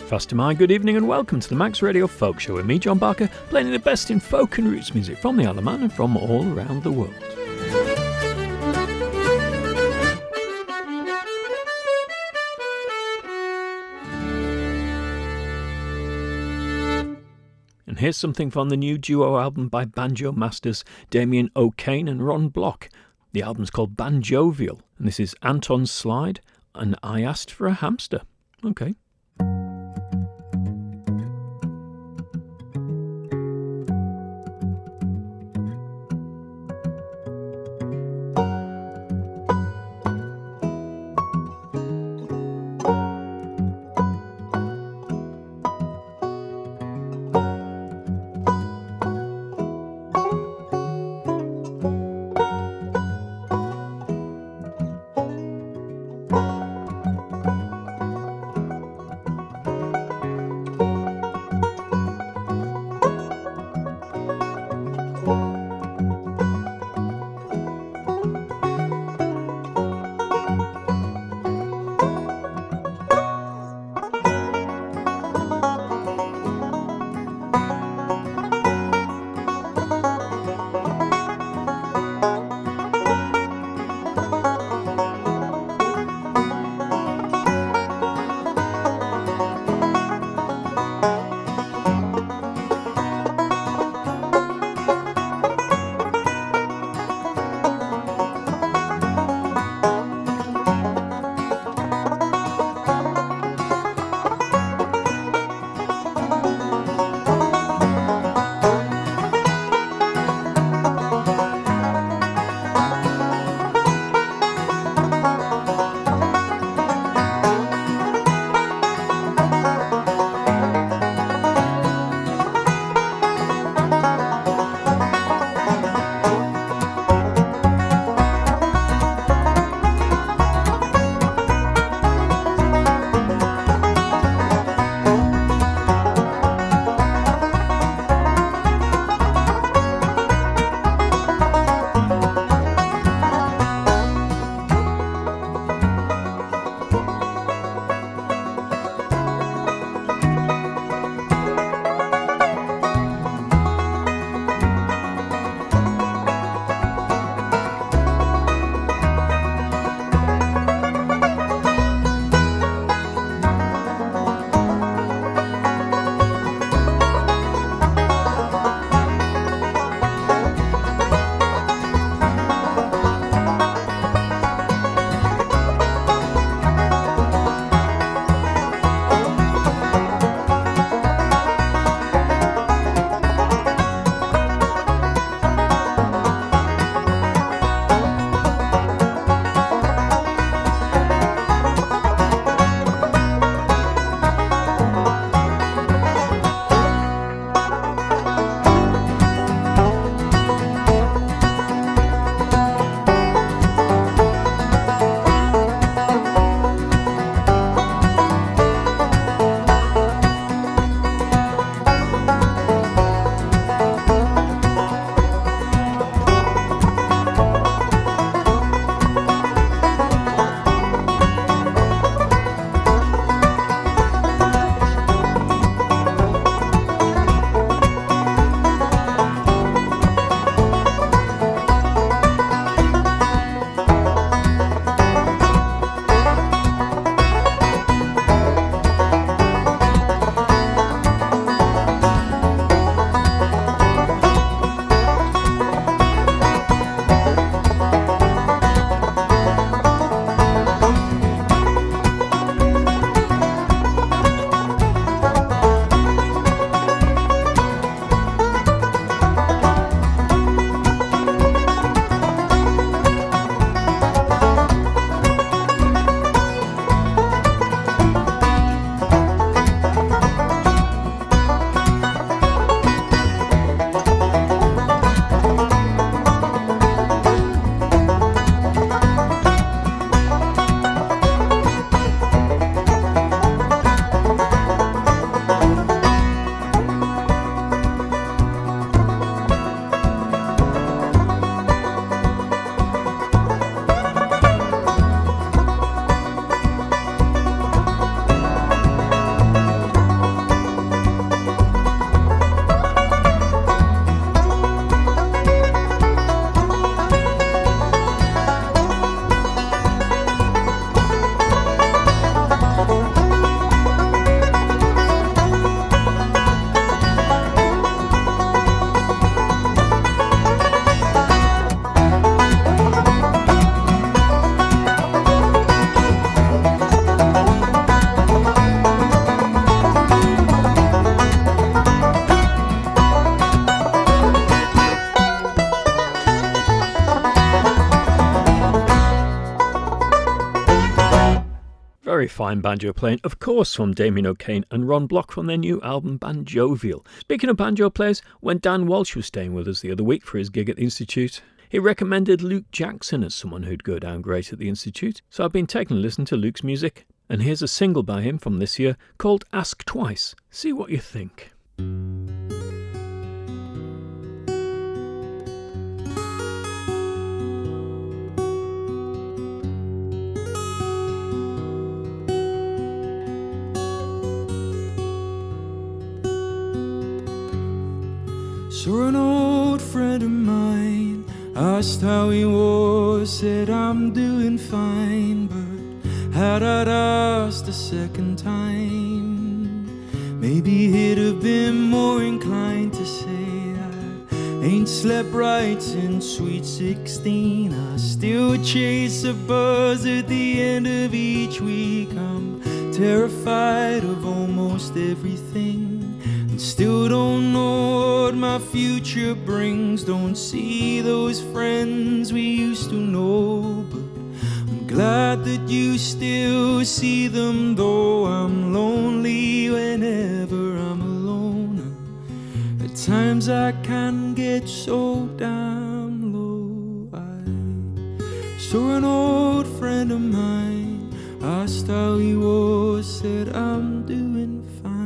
Breakfast to mine, good evening and welcome to the Max Radio Folk Show with me, John Barker, playing the best in folk and roots music from the Isle of Man and from all around the world. And here's something from the new duo album by banjo masters Damien O'Kane and Ron Block. The album's called Banjovial, and this is Anton's Slide and I Asked for a Hamster. Okay. Very fine banjo playing, of course, from Damien O'Kane and Ron Block from their new album Banjovial. Speaking of banjo players, when Dan Walsh was staying with us the other week for his gig at the Institute, he recommended Luke Jackson as someone who'd go down great at the Institute, so I've been taking a listen to Luke's music, and here's a single by him from this year called Ask Twice. See what you think. So an old friend of mine asked how he was, said I'm doing fine, but had I asked a second time, maybe he'd have been more inclined to say I ain't slept right since sweet 16. I still chase a buzz at the end of each week. I'm terrified of almost everything, still don't know what my future brings. Don't see those friends we used to know, but I'm glad that you still see them, though I'm lonely whenever I'm alone. And at times I can get so damn low. I saw an old friend of mine, asked how he was, said I'm doing fine.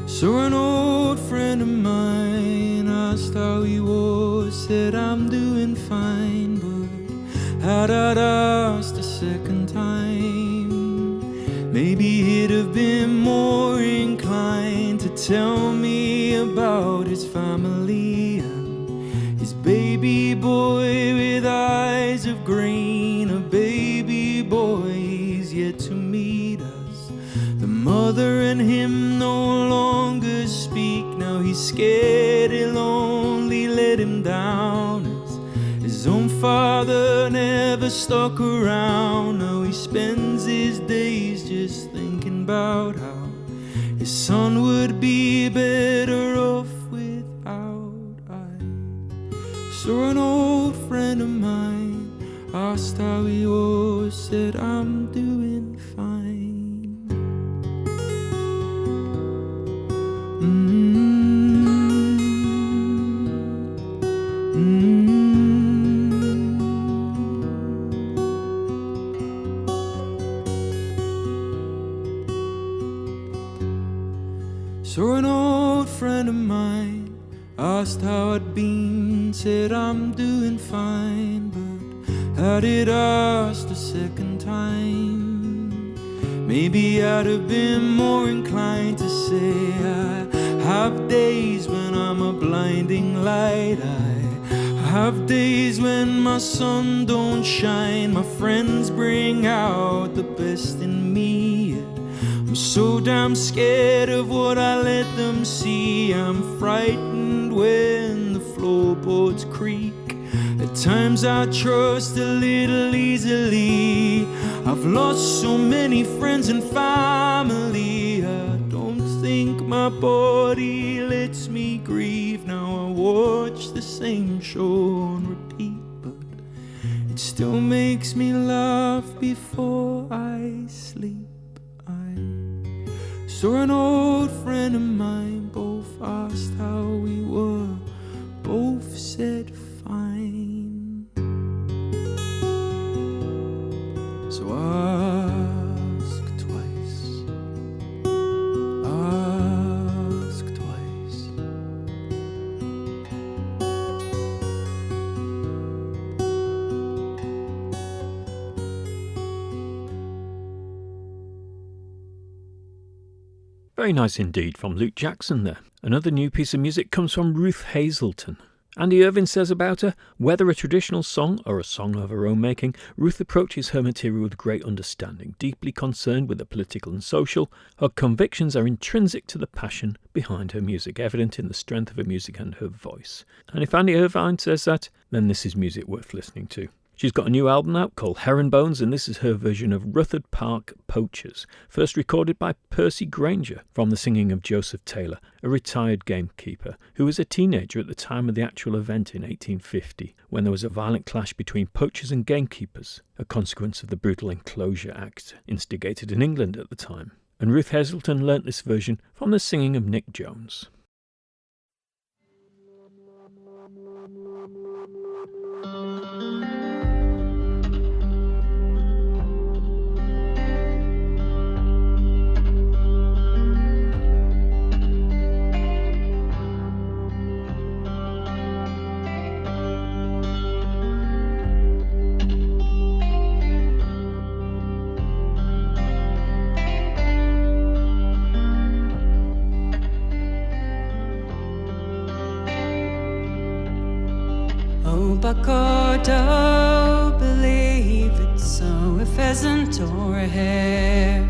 So an old friend of mine asked how he was, said I'm doing fine, but had I asked a second time, maybe he'd have been more inclined to tell me about his family and his baby boy with eyes of green, a baby boy he's yet to meet us. The mother and him no longer speak, now he's scared he'll only let him down, as his own father never stuck around. Now he spends his days just thinking about how his son would be better off without. I saw an old friend of mine, asked how he was, said I'm doing fine. So an old friend of mine asked how I'd been, said I'm doing fine, but had it asked a second time, maybe I'd have been more inclined to say I have days when I'm a blinding light. I have days when my sun don't shine. My friends bring out the best in me, yet I'm so damn scared of what I let them see. I'm frightened when the floorboards creak. At times I trust a little easily. I've lost so many friends and family. I don't think my body lets me grieve. Now I watch the same show on repeat, but it still makes me laugh before I sleep. So an old friend of mine, both asked how we were, both said fine. So ask twice, ask twice. Very nice indeed from Luke Jackson there. Another new piece of music comes from Ruth Hazelton. Andy Irvin says about her, whether a traditional song or a song of her own making, Ruth approaches her material with great understanding, deeply concerned with the political and social. Her convictions are intrinsic to the passion behind her music, evident in the strength of her music and her voice. And if Andy Irvine says that, then this is music worth listening to. She's got a new album out called Herringbones, and this is her version of Rutherford Park Poachers, first recorded by Percy Granger from the singing of Joseph Taylor, a retired gamekeeper who was a teenager at the time of the actual event in 1850, when there was a violent clash between poachers and gamekeepers, a consequence of the Brutal Enclosure Act instigated in England at the time. And Ruth Hazelton learnt this version from the singing of Nick Jones. Buckardo, believe it so, a pheasant or a hare,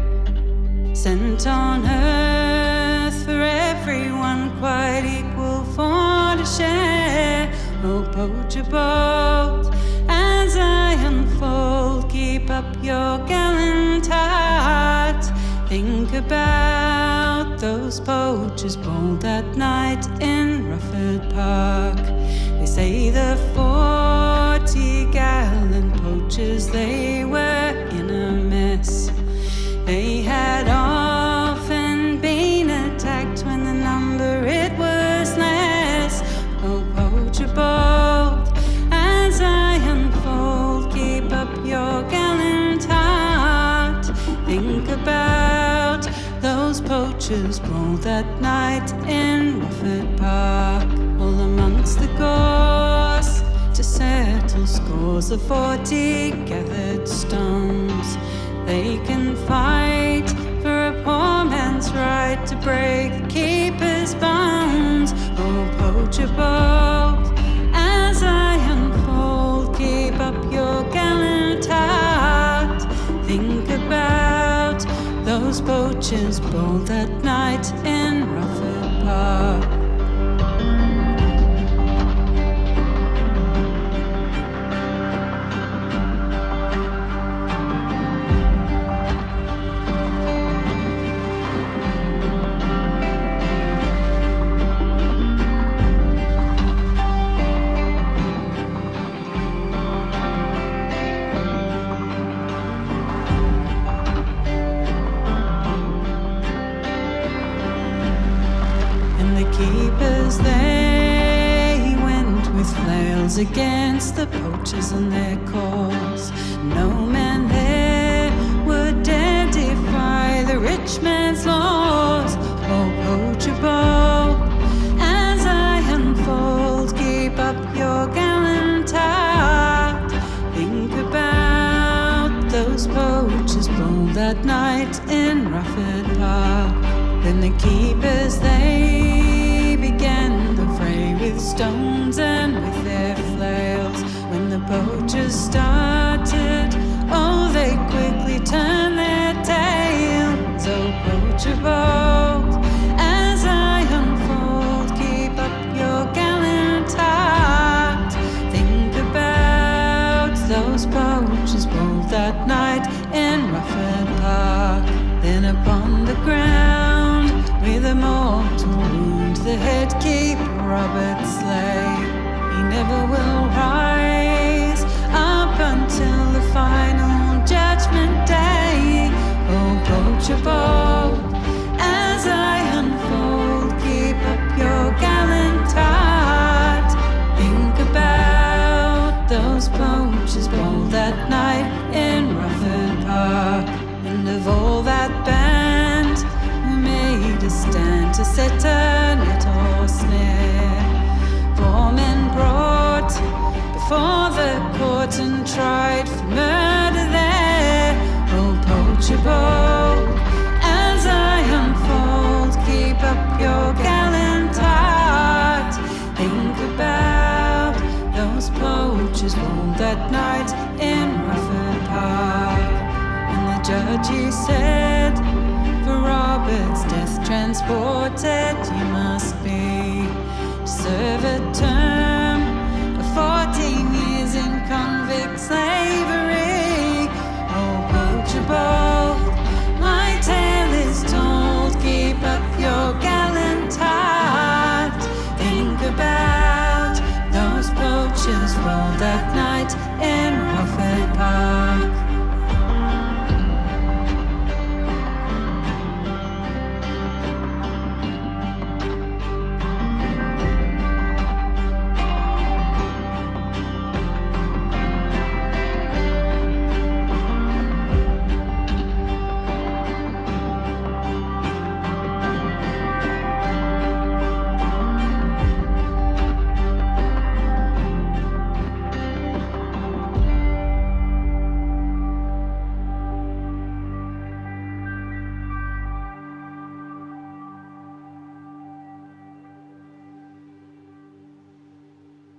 sent on earth for everyone, quite equal for to share. Oh, poacher bold, as I unfold, keep up your gallant heart. Think about those poachers bold that night in Rufford Park. They say the 40 gallant poachers, they were in a mess. They had often been attacked when the number it was less. Oh, poacher bold, as I unfold, keep up your gallant heart. Think about those poachers bold that night in Rufford Park. All amongst the gorse to settle scores of 40 gathered stones. They can fight for a poor man's right to break the keeper's bones. Oh, poacher bold, as I unfold, keep up your gallant heart. Think about those poachers bold that night in Rufford Park. They went with flails against the poachers and their cause. No man there would dare defy the rich man's laws. Oh, poacher bold, as I unfold, keep up your gallant heart. Think about those poachers bold that night in Rufford Park. Then the keepers, they began the fray with stones and with their flails. When the poachers started, oh, they quickly turned their tails. Oh, poacher bold, as I unfold, keep up your gallant heart. Think about those poachers bold that night in Rufford Park. Then upon the ground, with a mortal wound, the head keeper Robert slay. He never will rise up until the final judgment day. Oh, poacher bold, as I unfold, keep up your gallant heart. Think about those poachers bold that night in Rufford Park. And of all that band who made a stand to set a net or snare, 4 men brought before the court and tried for murder there. Oh, poacher bold, as I unfold, keep up your gallant heart. Think about those poachers bold that night in Rufford Park. And the judge, he said, for Robert's death transported you must be, to serve a term of 40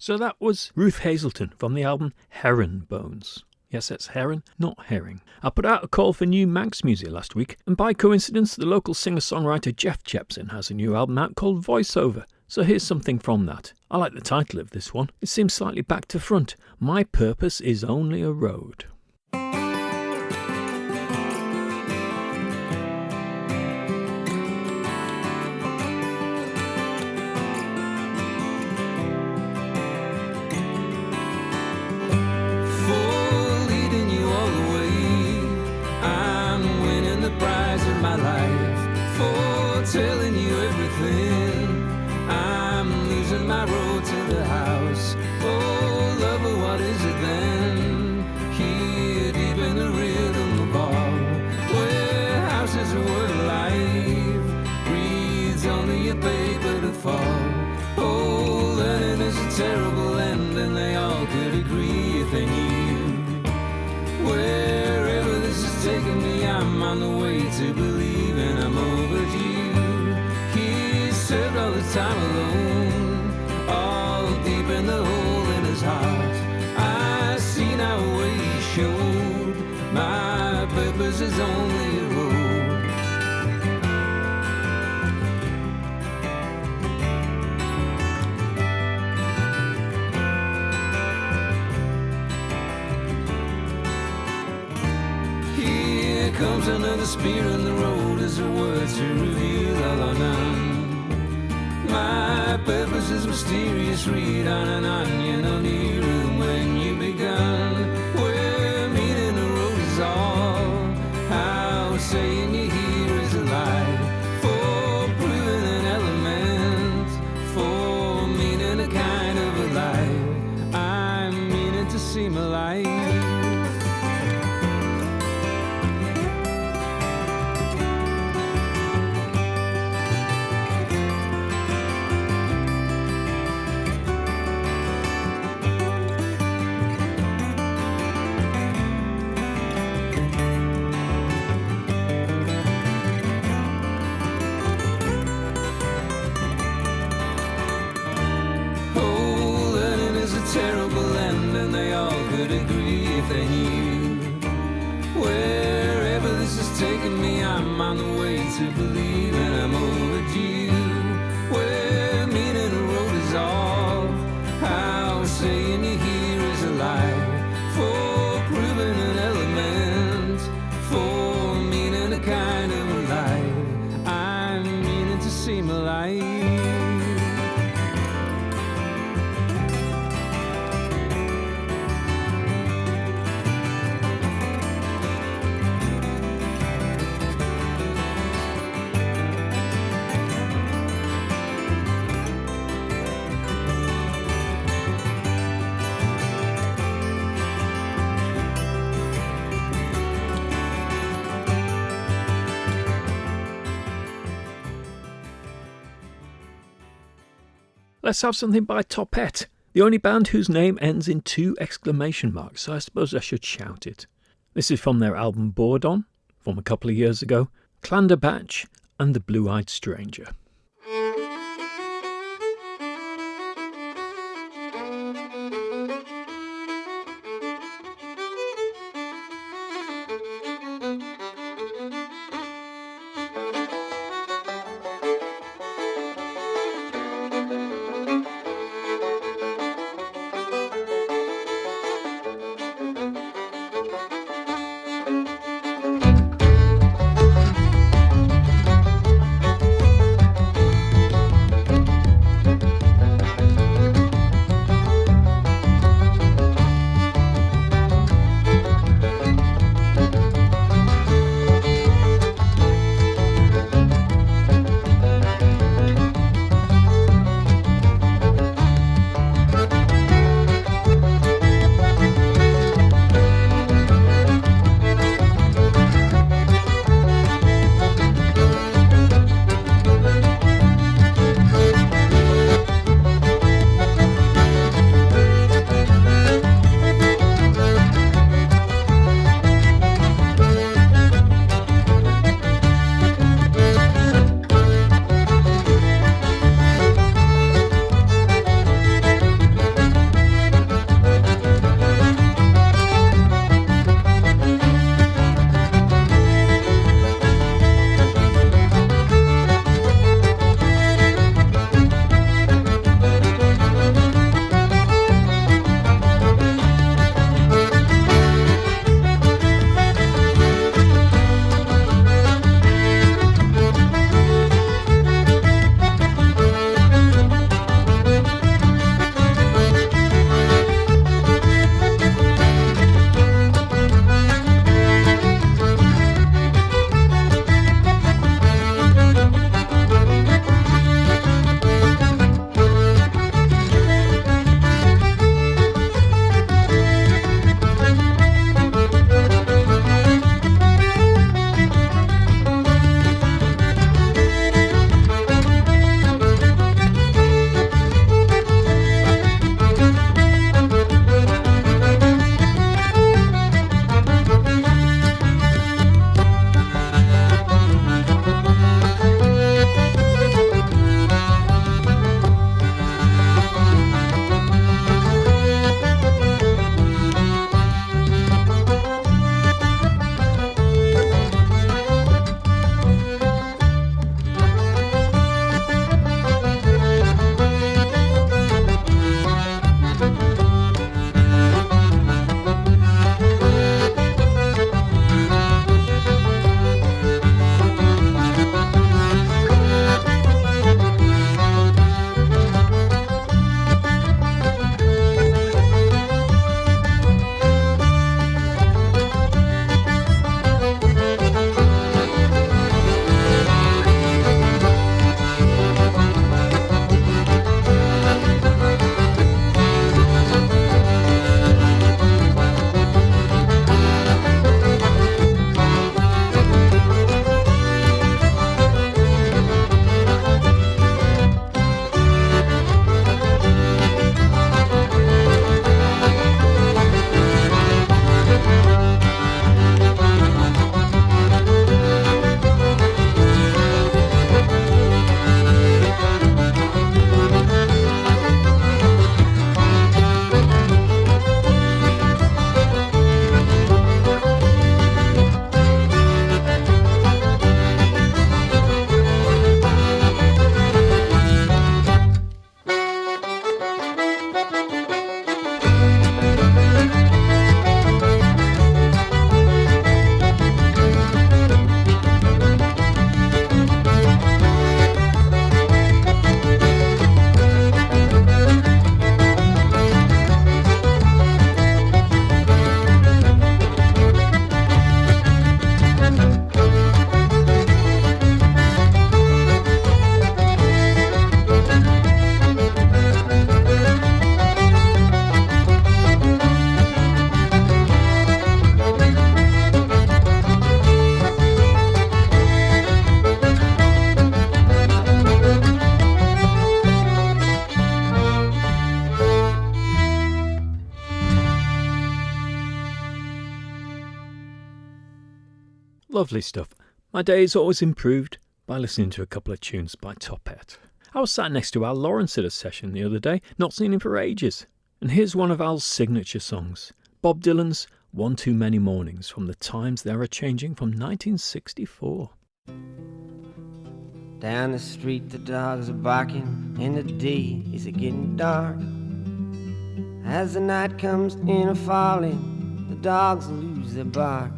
So that was Ruth Hazelton from the album Heron Bones. Yes, that's heron, not herring. I put out a call for new Manx music last week, and by coincidence, the local singer-songwriter Jeff Jepson has a new album out called Voiceover. So here's something from that. I like the title of this one. It seems slightly back to front. My purpose is only a road. My life for telling you everything. I'm losing my road to the house. Oh, lover, what is it then? Here deep in the rhythm of all, where houses are word alive, breathes only a paper to fall. Oh, learning is a terrible end, and they all could agree if they knew. Wherever this is taking me, I'm on the way to believe, and I'm overdue. He served all the time alone, all deep in the hole in his heart. I see now a way he showed. My purpose is only a road. Comes another spear in the road as a word to reveal all or none. My purpose is mysterious, read on and on, you know nearer than when you begun. Where meaning the road is all, how saying you here is a lie, for proving an element, for meaning a kind of a lie. I'm meaning to seem alive. Terrible end, and they all could agree if they knew. Wherever this is taking me, I'm on the way to believe, and I'm overdue. Where meaning the road is all, how saying you here is a lie, for proving an element, for meaning a kind of a lie. I'm meaning to seem alive. Let's have something by Topette, the only band whose name ends in 2 exclamation marks, so I suppose I should shout it. This is from their album Bourdon, from a couple of years ago, Clanderbatch and the Blue-Eyed Stranger. Lovely stuff. My day is always improved by listening to a couple of tunes by Top Hat. I was sat next to Al Lawrence at a session the other day, not seen him for ages. And here's one of Al's signature songs, Bob Dylan's One Too Many Mornings from The Times They Are Changing from 1964. Down the street the dogs are barking and the day is getting dark. As the night comes in a falling, the dogs lose their bark.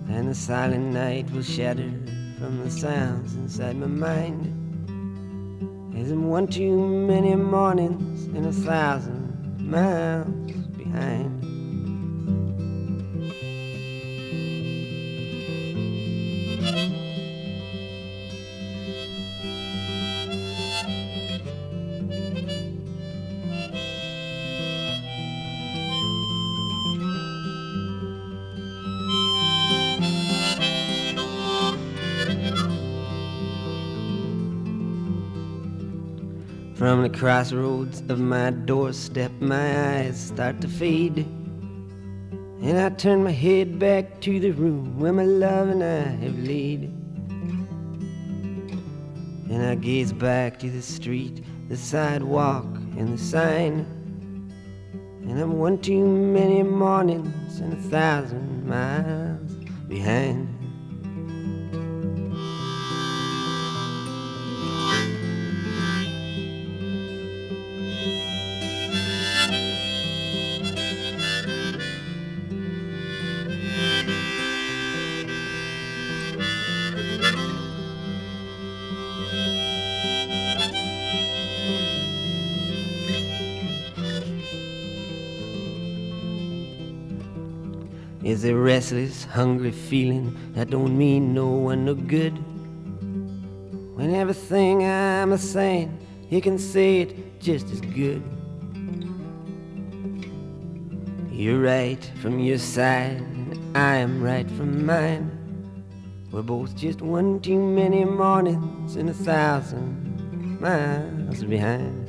And the silent night will shatter from the sounds inside my mind. There's one too many mornings and 1,000 miles behind. From the crossroads of my doorstep, my eyes start to fade, and I turn my head back to the room where my love and I have laid. And I gaze back to the street, the sidewalk, and the sign, and I'm one too many mornings and 1,000 miles behind. Is a restless, hungry feeling that don't mean no one no good. When everything I'm a saying, you can say it just as good. You're right from your side, and I am right from mine. We're both just one too many mornings and 1,000 miles behind.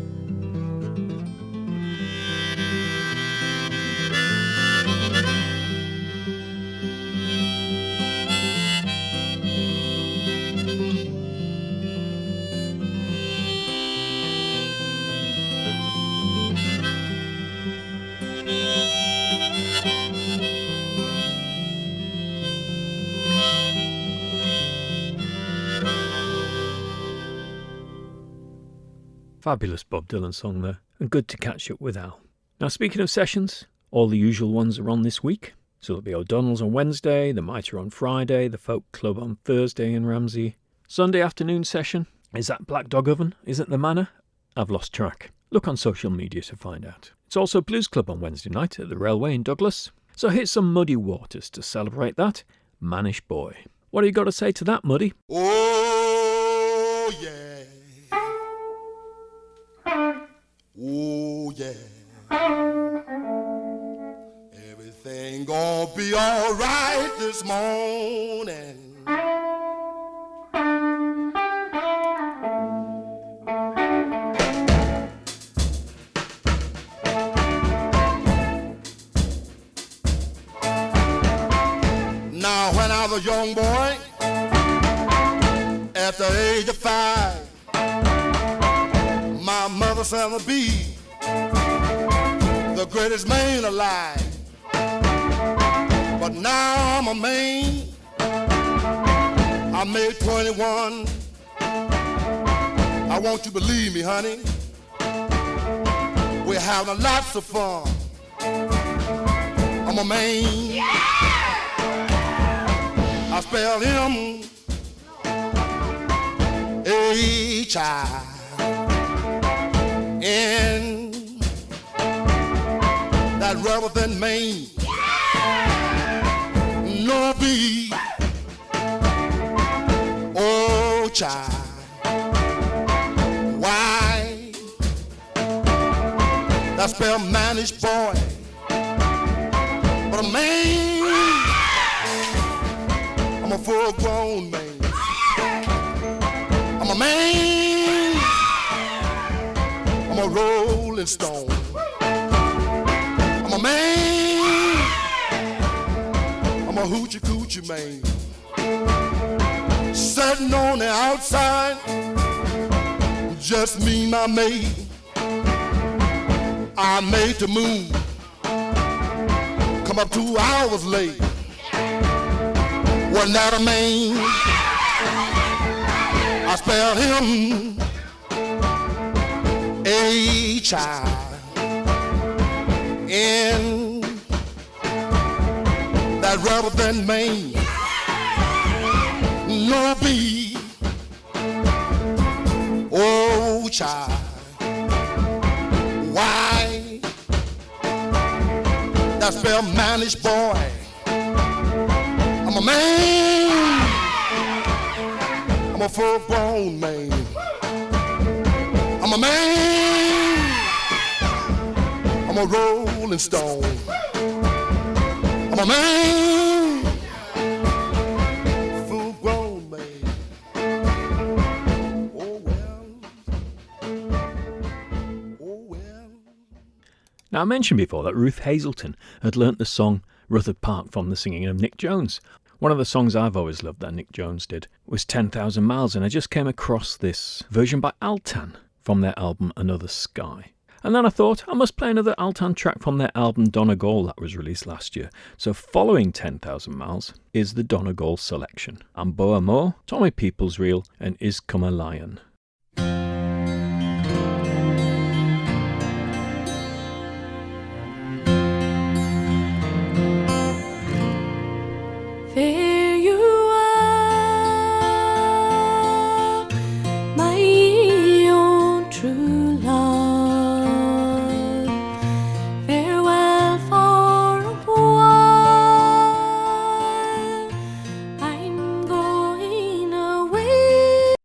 Fabulous Bob Dylan song there, and good to catch up with Al. Now, speaking of sessions, all the usual ones are on this week. So there'll be O'Donnell's on Wednesday, the Mitre on Friday, the Folk Club on Thursday in Ramsey. Sunday afternoon session, is that Black Dog Oven? Is it the Manor? I've lost track. Look on social media to find out. It's also Blues Club on Wednesday night at the Railway in Douglas. So here's some Muddy Waters to celebrate that. Mannish Boy. What do you got to say to that, Muddy? Oh, yeah. Oh, yeah. Everything gonna be all right this morning. Now, when I was a young boy, at the age of 5, my mother said I'd be the greatest man alive. But now I'm a man. I made 21. I want you to believe me, honey. We're having lots of fun. I'm a man. Yeah! I spell M-H-I-N. That rather than Maine. No B. Oh, child. Why? That spell mannish boy. But a man, I'm a full-grown man. I'm a man. I'm a rolling stone. I'm a man. I'm hoochie coochie man. Sitting on the outside, just me, my maid. I made the move, come up 2 hours late. Wasn't that a man? I spelled him H-I-N. That rubber band man, no B. Oh, child, why? That spell manish boy. I'm a man, I'm a full-grown man. I'm a man, I'm a rolling stone. I'm a man, full-grown man. Oh well, oh well. Now, I mentioned before that Ruth Hazelton had learnt the song Rutherford Park from the singing of Nick Jones. One of the songs I've always loved that Nick Jones did was 10,000 Miles, and I just came across this version by Altan from their album Another Sky. And then I thought I must play another Altan track from their album Donegal that was released last year. So following 10,000 Miles is the Donegal selection. And Boa Mo, Tommy Peoples Reel and Is Come a Lion. There you are, my own true love. Farewell for a while, I'm going away.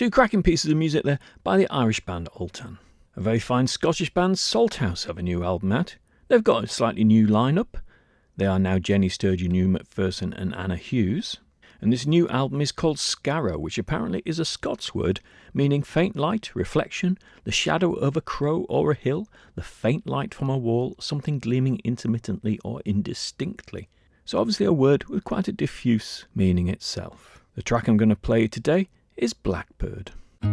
Two cracking pieces of music there by the Irish band Oltan. A very fine Scottish band, Salthouse, have a new album out. They've got a slightly new lineup. They are now Jenny Sturgeon, Hugh McPherson and Anna Hughes. And this new album is called Scarrow, which apparently is a Scots word meaning faint light, reflection, the shadow of a crow or a hill, the faint light from a wall, something gleaming intermittently or indistinctly. So obviously a word with quite a diffuse meaning itself. The track I'm going to play today is Blackbird. The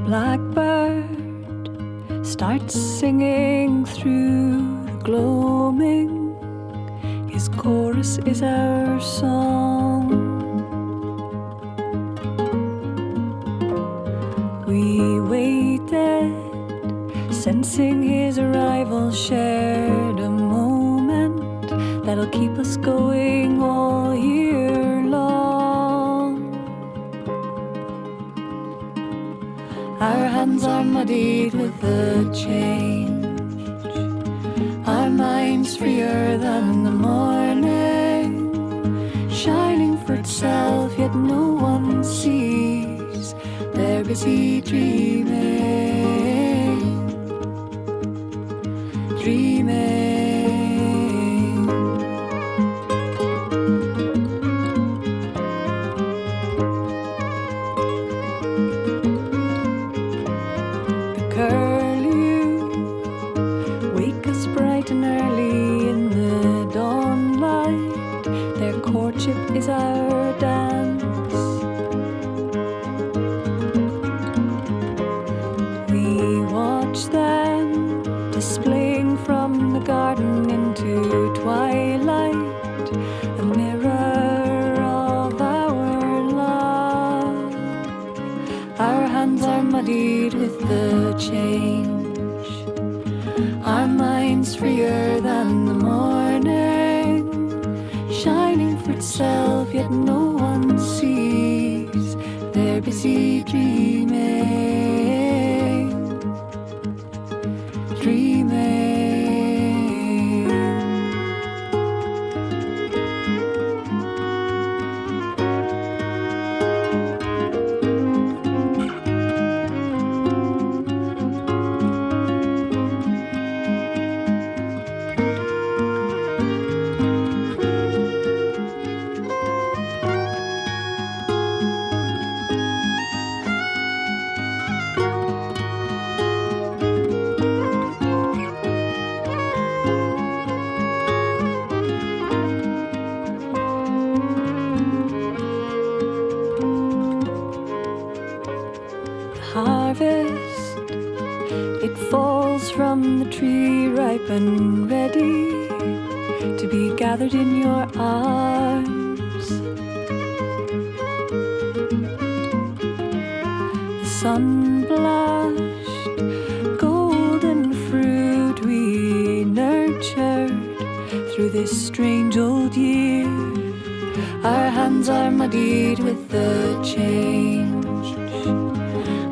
blackbird starts singing through the gloaming. His chorus is our song. We waited, sensing his arrival, shared a moment that'll keep us going all year long. Our hands are muddied with the change, our minds freer than the morning, shining for itself, yet no one sees. They're busy dreaming, dreaming. The curlew wake us bright and early in the dawn light. Their courtship is our dance. We watch them displaying from the garden into twilight, a mirror of our love. Our hands are muddied with the change, our minds freer than the morning, shining for itself, yet no one sees. They're busy dreaming, dreaming. Harvest, it falls from the tree ripe and ready to be gathered in your arms. The sun-blushed golden fruit we nurtured through this strange old year. Our hands are muddied with the change,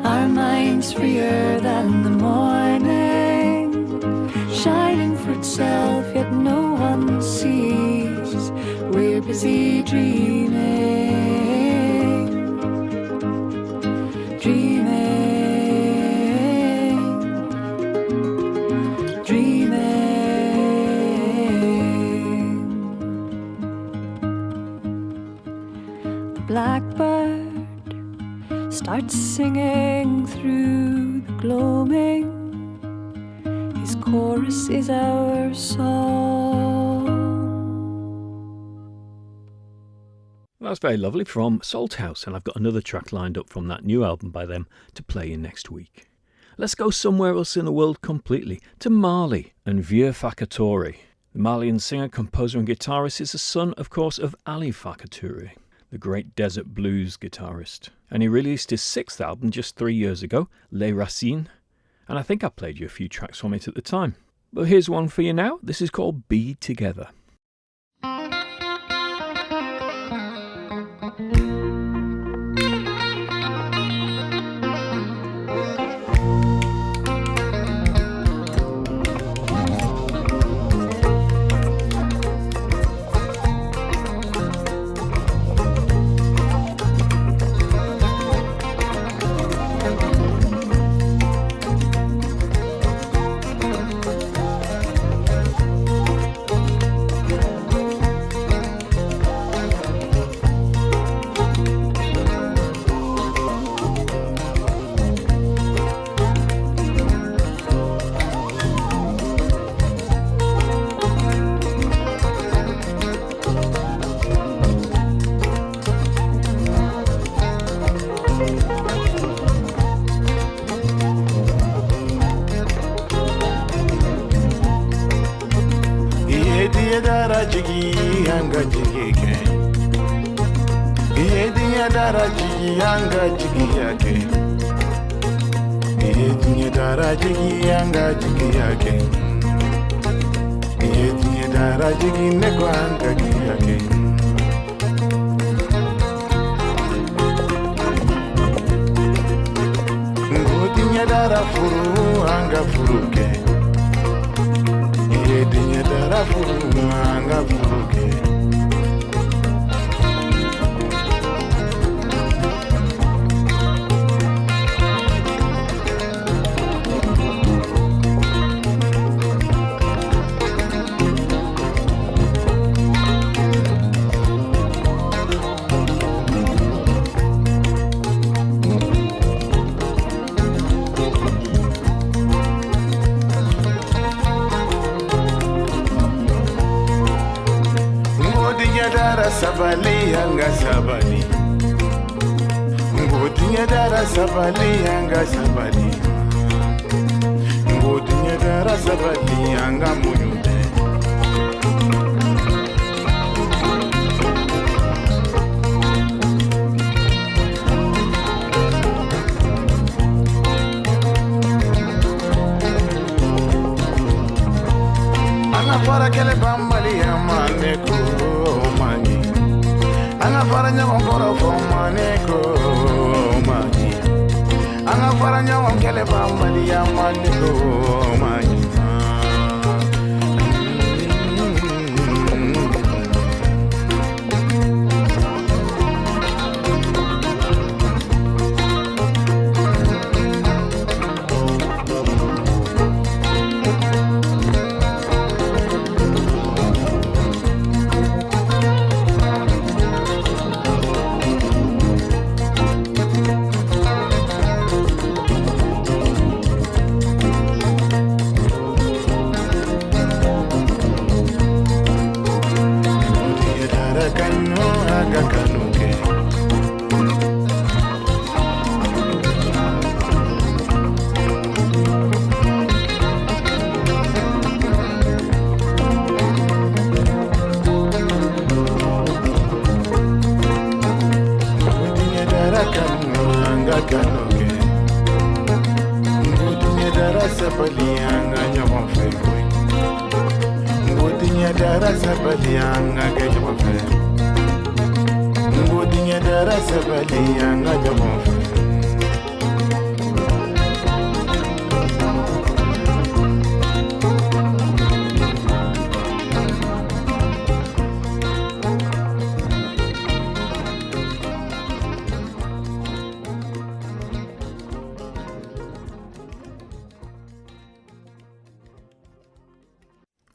our minds freer than the morning, shining for itself, yet no one sees. We're busy dreaming, dreaming, dreaming. The blackbird starts singing through the gloaming. His chorus is our song. Well, that's very lovely from Salthouse, and I've got another track lined up from that new album by them to play in next week. Let's go somewhere else in the world completely, to Mali and Vieux Fakatouri. The Malian singer, composer and guitarist is the son, of course, of Ali Fakatouri, the great desert blues guitarist. And he released his 6th album just 3 years ago, Les Racines, and I think I played you a few tracks from it at the time. But here's one for you now. This is called Be Together. Yediye dara jigi yanga jigi ke. Yediye dara jigi yanga jigi yake. Yediye dara jigi yanga jigi yake. Yediye dara jigi neko yanga jigi yake. Ngodiye dara furu anga furu ke. Yediye dara furu anga furu ke. Sabali yanga sabali, ngodinya dara sabali yanga sabali, ngodinya dara sabali yanga muyude. Anga para kele bambali yamane ko mani. Anga faranya ngoro fomaneko mani. Anga faranya ngele bambali ya maneko mani.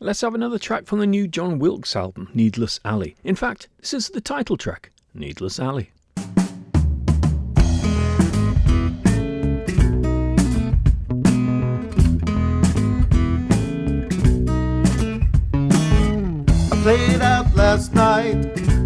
Let's have another track from the new John Wilkes album, Needless Alley. In fact, this is the title track, Needless Alley. I played out last night,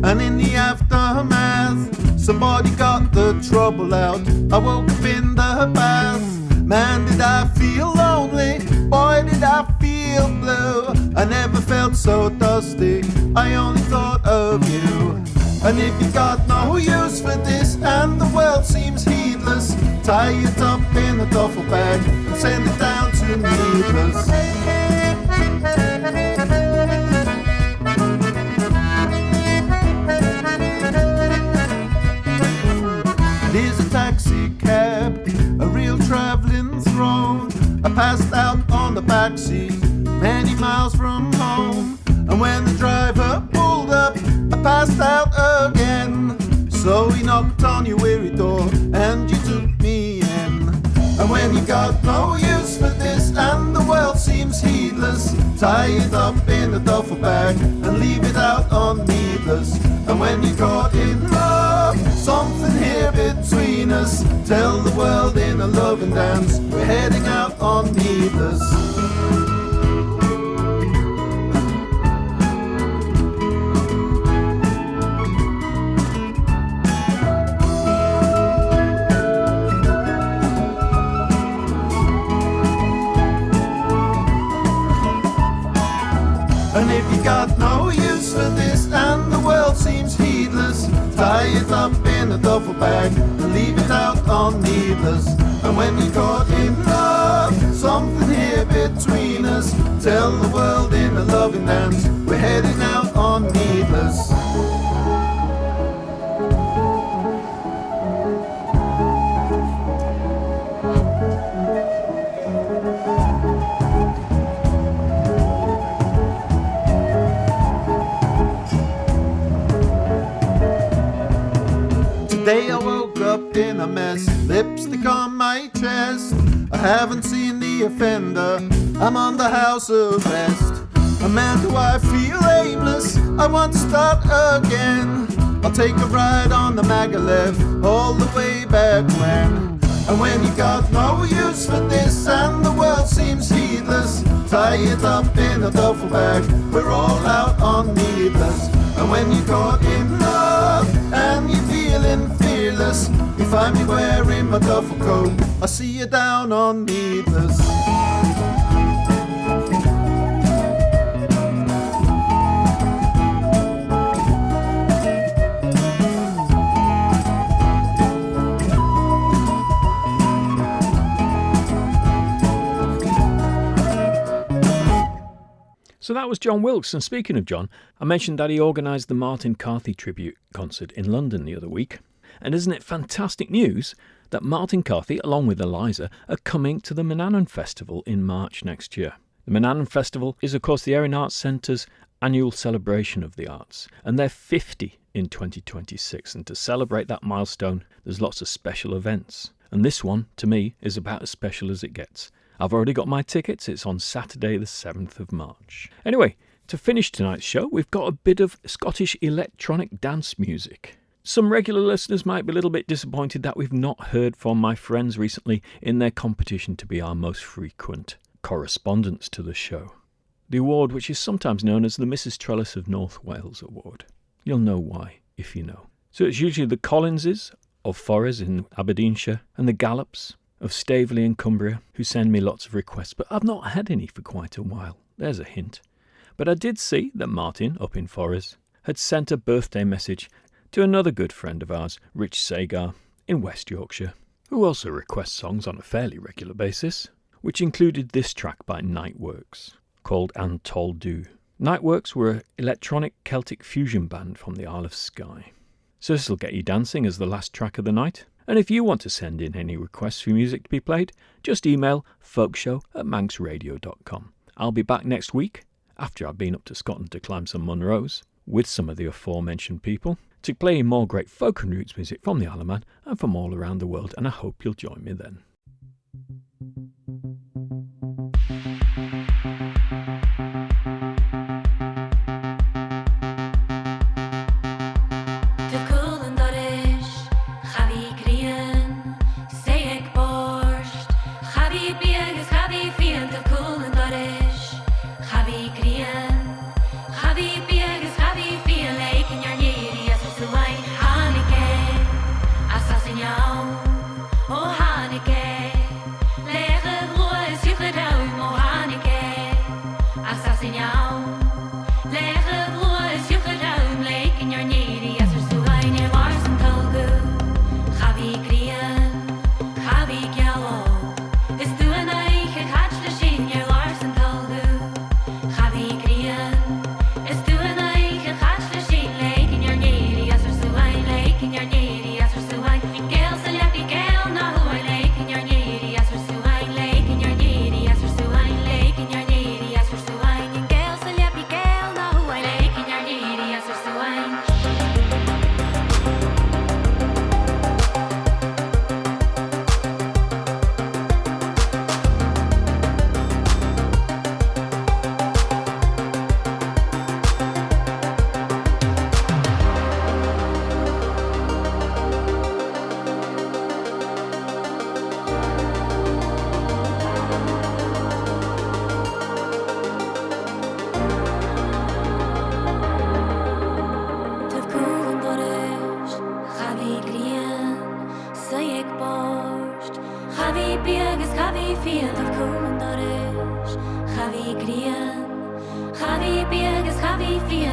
and in the aftermath, somebody got the trouble out. I woke up in the bath. Man, did I feel lonely? Boy, did I feel blue. I never felt so dusty, I only thought of you. And if you got no use for this and the world seems heedless, tie it up in a duffel bag and send it down to Needless. Here's a taxi cab, a real travelling throne. I passed out on the back seat, many miles from home. And when the driver pulled up, I passed out again. So he knocked on your weary door and you took me in. And when you got no use for this and the world seems heedless, tie it up in a duffel bag and leave it out on Needless. And when you're caught in love, something here between us, tell the world in a loving dance, we're heading out on Needless. And if you got no no use for this and the world seems heedless, tie it up in a duffel bag and leave it out on needless. And when you're caught in love, something here between us, tell the world in a loving dance, we're heading out on needless. Today I woke up in a mess, lipstick on my chest. I haven't seen the offender, I'm on the house arrest. A man, do I feel aimless? I want to start again. I'll take a ride on the Magalev all the way back when. And when you got no use for this and the world seems heedless, tie it up in a duffel bag, we're all out on needless. And when you're caught in love and you're feeling fearless, you find me wearing my duffel coat, I see you down on needless. So that was John Wilkes, and speaking of John, I mentioned that he organised the Martin Carthy tribute concert in London the other week. And isn't it fantastic news that Martin Carthy, along with Eliza, are coming to the Manannan Festival in March next year. The Manannan Festival is, of course, the Erin Arts Centre's annual celebration of the arts, and they're 50 in 2026. And to celebrate that milestone, there's lots of special events. And this one, to me, is about as special as it gets. I've already got my tickets. It's on Saturday the 7th of March. Anyway, to finish tonight's show, we've got a bit of Scottish electronic dance music. Some regular listeners might be a little bit disappointed that we've not heard from my friends recently in their competition to be our most frequent correspondents to the show. The award, which is sometimes known as the Mrs. Trellis of North Wales Award. You'll know why, if you know. So it's usually the Collinses of Forres in Aberdeenshire and the Gallops of Staveley and Cumbria who send me lots of requests, but I've not had any for quite a while. There's a hint. But I did see that Martin, up in Forres, had sent a birthday message to another good friend of ours, Rich Sagar, in West Yorkshire, who also requests songs on a fairly regular basis, which included this track by Nitetracks, called An Tol Du. Nitetracks were an electronic Celtic fusion band from the Isle of Skye. So this'll get you dancing as the last track of the night. And if you want to send in any requests for music to be played, just email folkshow@manxradio.com. I'll be back next week, after I've been up to Scotland to climb some Munros, with some of the aforementioned people, to play more great folk and roots music from the Isle of Man and from all around the world, and I hope you'll join me then. Chavi beagus, chavi fiel.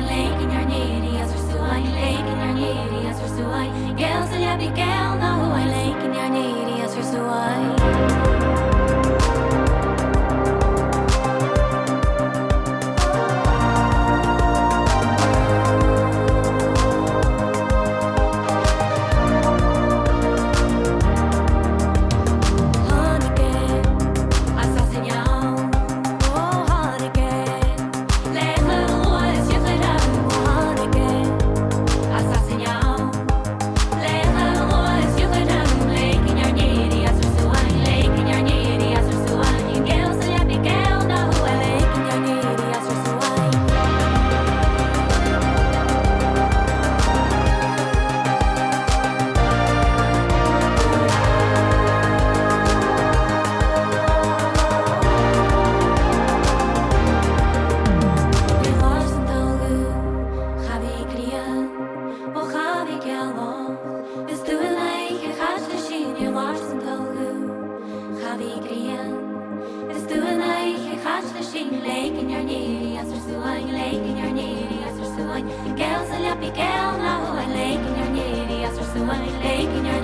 Lake in your